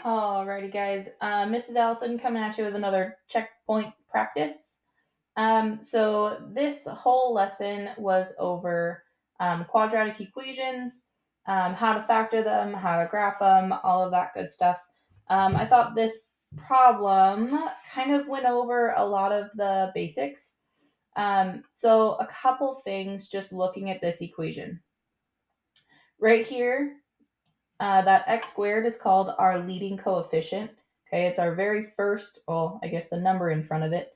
Alrighty, guys. Mrs. Allison coming at you with another checkpoint practice. So this whole lesson was over quadratic equations, how to factor them, how to graph them, all of that good stuff. I thought this problem kind of went over a lot of the basics. So a couple things just looking at this equation. Right here, that x squared is called our leading coefficient. Okay, it's our very first, well, I guess the number in front of it,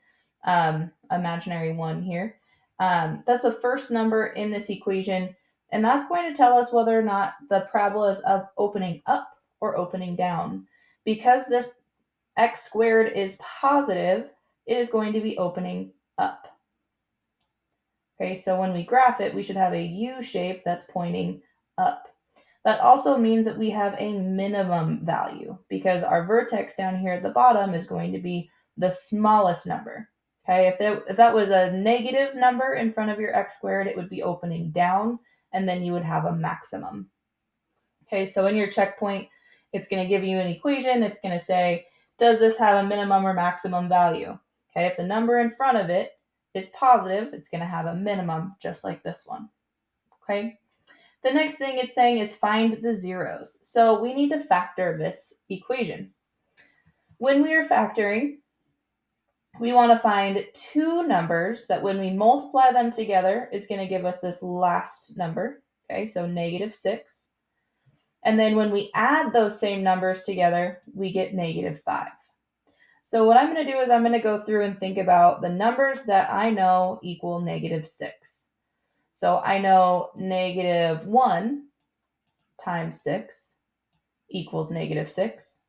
imaginary one here. That's the first number in this equation, and that's going to tell us whether or not the parabola is up, opening up or opening down. Because this x squared is positive, it is going to be opening up. Okay, so when we graph it, we should have a U shape that's pointing up. That also means that we have a minimum value because our vertex down here at the bottom is going to be the smallest number. Okay, if that was a negative number in front of your x squared, it would be opening down, and then you would have a maximum. Okay, so in your checkpoint, it's going to give you an equation. It's going to say, does this have a minimum or maximum value? Okay, if the number in front of it is positive, it's going to have a minimum just like this one. Okay. The next thing it's saying is find the zeros. So we need to factor this equation. When we are factoring, we want to find two numbers that when we multiply them together is going to give us this last number. Okay, so -6. And then when we add those same numbers together, we get -5. So what I'm going to do is I'm going to go through and think about the numbers that I know equal -6. So I know -1 times 6 equals -6.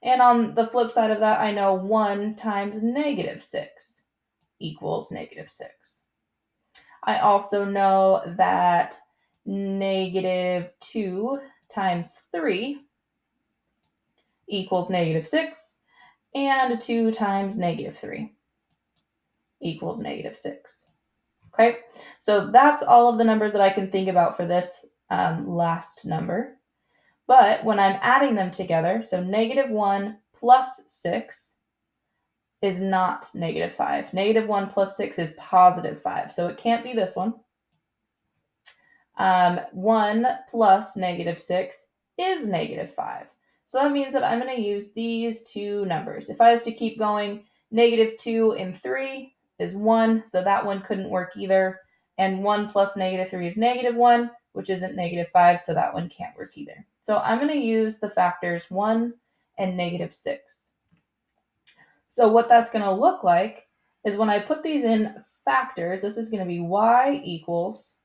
And on the flip side of that, I know 1 times -6 equals -6. I also know that -2 times 3 equals -6, and 2 times -3 equals -6. Okay, so that's all of the numbers that I can think about for this last number. But when I'm adding them together, so -1 plus 6 is not -5. -1 plus 6 is +5, so it can't be this one. 1 plus -6 is -5. So that means that I'm going to use these two numbers. If I was to keep going, -2 and 3 is 1, so that one couldn't work either. And 1 plus -3 is -1, which isn't -5, so that one can't work either. So I'm going to use the factors 1 and -6. So what that's going to look like is when I put these in factors, this is going to be y equals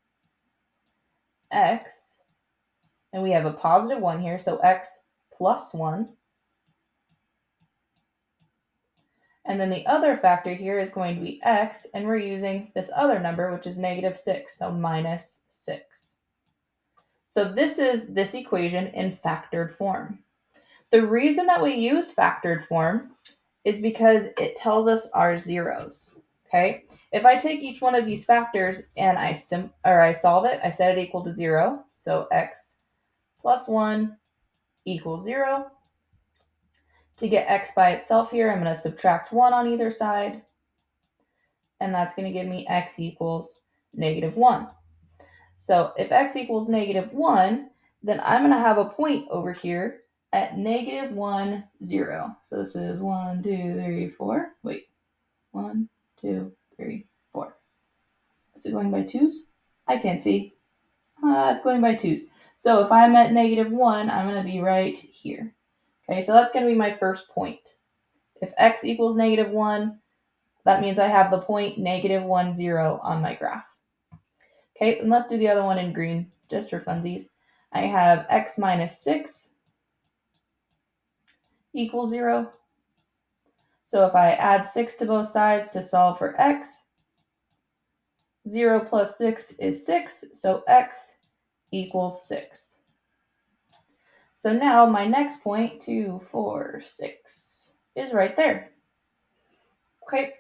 x, and we have a positive 1 here, so x plus 1. And then the other factor here is going to be x, and we're using this other number, which is -6, so -6. So this is this equation in factored form. The reason that we use factored form is because it tells us our zeros. Okay? If I take each one of these factors and I solve it, I set it equal to 0. So x plus 1 equals 0. To get x by itself here, I'm going to subtract 1 on either side. And that's going to give me x equals -1. So if x equals -1, then I'm going to have a point over here at -1, 0. So this is 1, 2, 3, 4. Wait, 1, 2, 3, 4. Is it going by twos? I can't see. It's going by twos. So if I'm at -1, I'm going to be right here. Okay, so that's going to be my first point. If x equals -1, that means I have the point -1, 0 on my graph. Okay, and let's do the other one in green, just for funsies. I have x minus 6 equals 0. So if I add 6 to both sides to solve for x, 0 plus 6 is 6, so x equals 6. So now my next point, 2, 4, 6, is right there. Okay.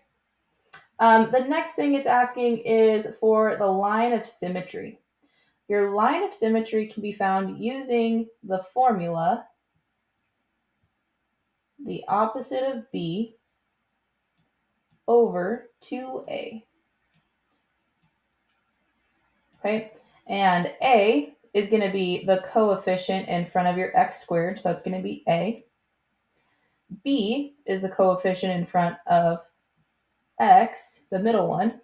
The next thing it's asking is for the line of symmetry. Your line of symmetry can be found using the formula the opposite of B over 2A. Okay, and A is going to be the coefficient in front of your x squared, so it's going to be A. B is the coefficient in front of x, the middle one.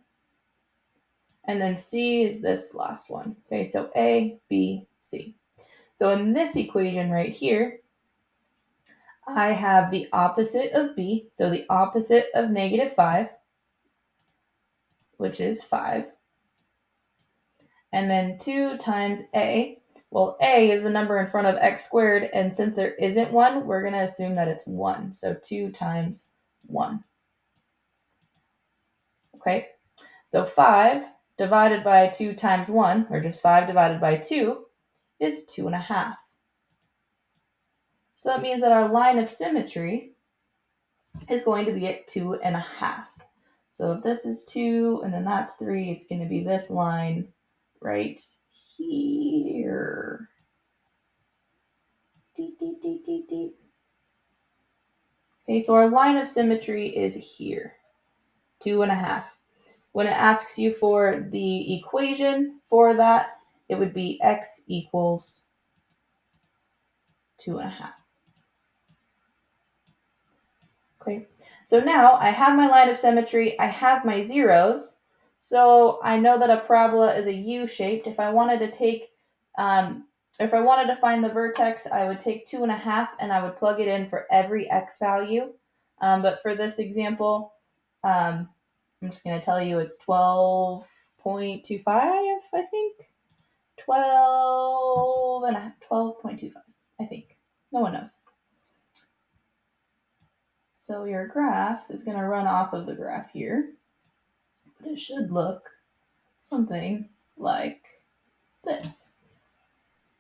And then C is this last one. Okay, so A, B, C. So in this equation right here, I have the opposite of B, so the opposite of -5, which is 5. And then 2 times A. Well, A is the number in front of x squared, and since there isn't one, we're going to assume that it's 1. So 2 times 1. Okay, so 5 divided by 2 times 1, or just 5 divided by 2, is 2.5. So that means that our line of symmetry is going to be at 2.5. So if this is 2 and then that's 3, it's going to be this line right here. Deep, deep, deep, deep, deep. Okay, so our line of symmetry is here, 2.5. When it asks you for the equation for that, it would be x equals 2.5. Okay, so now I have my line of symmetry, I have my zeros, so I know that a parabola is a U-shaped. If I wanted to find the vertex, I would take 2.5 and I would plug it in for every x value. But for this example, I'm just going to tell you it's 12.25, I think. 12.25, I think. No one knows. So your graph is going to run off of the graph here, but it should look something like this.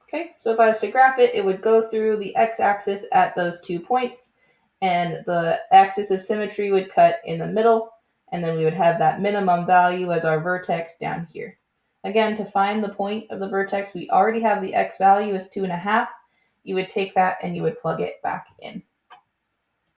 Okay, so if I was to graph it, it would go through the x-axis at those 2 points, and the axis of symmetry would cut in the middle, and then we would have that minimum value as our vertex down here. Again, to find the point of the vertex, we already have the x value as 2.5. You would take that and you would plug it back in.